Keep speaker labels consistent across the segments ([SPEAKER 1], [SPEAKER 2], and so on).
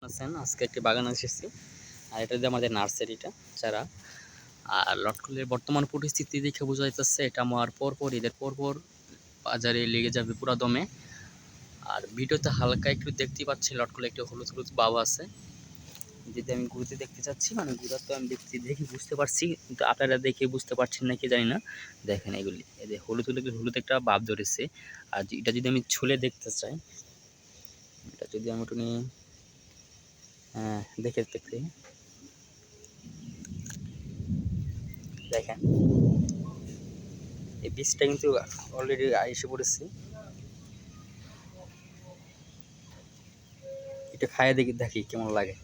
[SPEAKER 1] আছেন আজকে একটি বাগান এসেছি আর এটা যে আমাদের নার্সারিটা চারা আর লটকলের বর্তমান পরিস্থিতি দেখে বোঝা যাচ্ছে এটা আমার পরপর ঈদের পরপর বাজারে লেগে যাবে পুরা দমে। আর ভিডিওতে হালকা একটু দেখতেই পাচ্ছি লটকলে একটু হলুদ হলুদ ভাব আছে। যদি আমি ঘুরতে দেখতে চাচ্ছি মানে ঘুরা তো আমি দেখি বুঝতে পারছি, কিন্তু আপনারা দেখে বুঝতে পারছেন নাকি জানি না। দেখেন এগুলি এই যে হলুদ হলুদ হলুদ একটা ভাব ধরেছে। আর এটা যদি আমি ছুলে দেখতে চাই, এটা যদি আমি একটু নিয়ে দেখে দেখতে দেখেন এই বীজটা কিন্তু অলরেডি এসে পড়েছে। এটা খাইয়ে দেখি দেখি কেমন লাগে।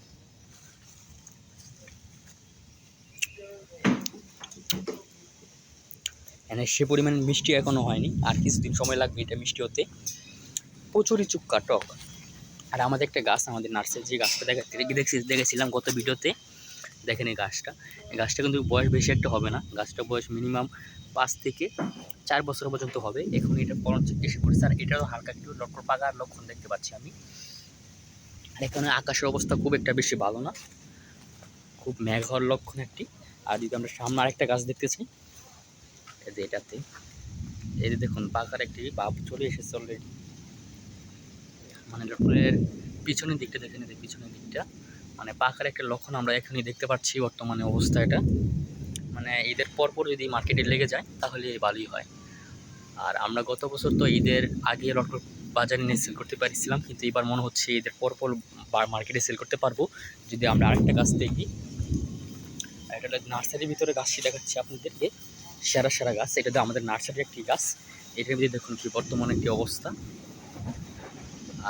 [SPEAKER 1] এখানে সে পরিমাণ মিষ্টি এখনো হয়নি, আর কিছুদিন সময় লাগবে এটা মিষ্টি হতে। প্রচুরই চুক্কা টক। আর আমাদের একটা গাছ, আমাদের নার্সারি যে গাছটা দেখেছিলাম গত ভিডিওতে, দেখেন এই গাছটা কিন্তু বয়স বেশি একটা হবে না। গাছটা বয়স মিনিমাম 5 থেকে 4 বছর পর্যন্ত হবে। এখন এটা ফলন এসে পড়েছে, আর এটারও হালকা একটু লটকর পাকার লক্ষণ দেখতে পাচ্ছি আমি। আর এখানে আকাশের অবস্থা খুব একটা বেশি ভালো না, খুব মেঘ হওয়ার লক্ষণ একটি। আর যদি আমরা সামনে আরেকটা গাছ দেখতে চাই, এই যে এটাতে এই যে দেখুন পাকার একটি ভাব চলে এসেছে অলরেডি। মানে লটকনের পিছনের দিকটা দেখেন, এই পিছনের দিকটা মানে পাকার একটা লক্ষণ আমরা এখনই দেখতে পাচ্ছি বর্তমানে অবস্থা এটা। মানে ঈদের পরপর যদি মার্কেটে লেগে যায় তাহলে ভালোই হয়। আর আমরা গত বছর তো ঈদের আগে লটকন বাজারে নিয়ে সেল করতে পারছিলাম, কিন্তু এবার মনে হচ্ছে ঈদের পরপর মার্কেটে সেল করতে পারবো যদি আমরা আরেকটা গাছ দেখি। এটা নার্সারির ভিতরে গাছটি দেখাচ্ছি আপনাদেরকে, সেরা সেরা গাছ। এটা আমাদের নার্সারির একটি গাছ। এটার ভিতরে দেখুন কি বর্তমানে একটি অবস্থা।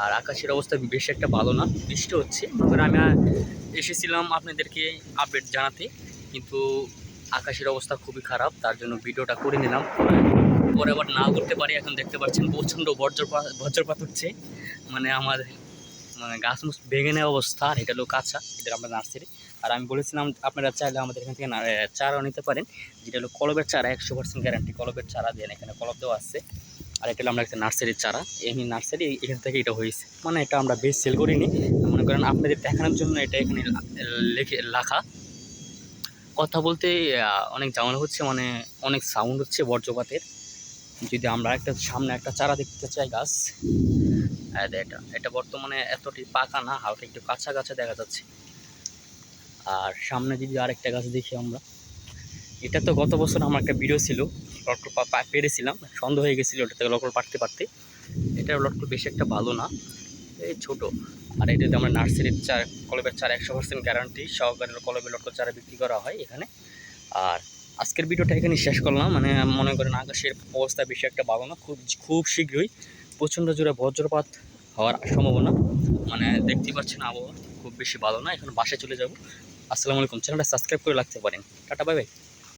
[SPEAKER 1] আর আকাশের অবস্থা বেশি একটা ভালো না, বৃষ্টি হচ্ছে। মনে আমি এসেছিলাম আপনাদেরকে আপডেট জানাতে, কিন্তু আকাশের অবস্থা খুবই খারাপ, তার জন্য ভিডিওটা করে নিলাম। পরে আবার না করতে পারি। এখন দেখতে পাচ্ছেন প্রচণ্ড বজ্রপাত হচ্ছে, মানে আমার মানে গাছ মুছ ভেঙে নেওয়া অবস্থা। আর এটা হলো কাঁচা, এটা আমরা নার্সারি। আর আমি বলেছিলাম আপনারা চাইলে আমাদের এখান থেকে চারাও নিতে পারেন, যেটা হলো কলবের চারা, 100% গ্যারান্টি কলবের চারা দেন। এখানে কলব দেওয়া আছে। আর এটা হলো আমরা একটা নার্সারির চারা, এমনি নার্সারি এখান থেকে এটা হয়েছে। মানে এটা আমরা বেশ সেল করিনি, মনে করেন আপনাদের দেখানোর জন্য এটা এখানে লেখা। কথা বলতে অনেক ঝামেলা হচ্ছে, মানে অনেক সাউন্ড হচ্ছে বজ্রপাতের। যদি আমরা সামনে একটা চারা দেখতে চাই গাছ, এটা বর্তমানে এতটি পাকা না, হালকা একটু কাঁচা কাঁচা দেখা যাচ্ছে। আর সামনে যদি আরেকটা গাছ দেখি আমরা, এটা তো গত বছর আমার একটা ভিডিও ছিল, লটকল পেরেছিলাম, সন্দেহ হয়ে গেছিলো ওটা থেকে লটকল পারতে। এটা লটকল বেশি একটা ভালো না, এই ছোটো। আর এটাতে আমরা নার্সারির কলবের চারা 100% গ্যারান্টি সহকারে কলবের লটকল চারা বিক্রি করা হয় এখানে। আর আজকের ভিডিওটা এখানে শেষ করলাম। মানে মনে করেন আকাশের অবস্থা বেশি একটা ভালো না, খুব শীঘ্রই প্রচণ্ড জোরে বজ্রপাত হওয়ার সম্ভাবনা। মানে দেখতেই পাচ্ছেন আবহাওয়া খুব বেশি ভালো না। এখন বাসায় চলে যাব। আসসালামু আলাইকুম। চ্যানেলটা সাবস্ক্রাইব করে রাখতে পারেন। Tata, bye bye.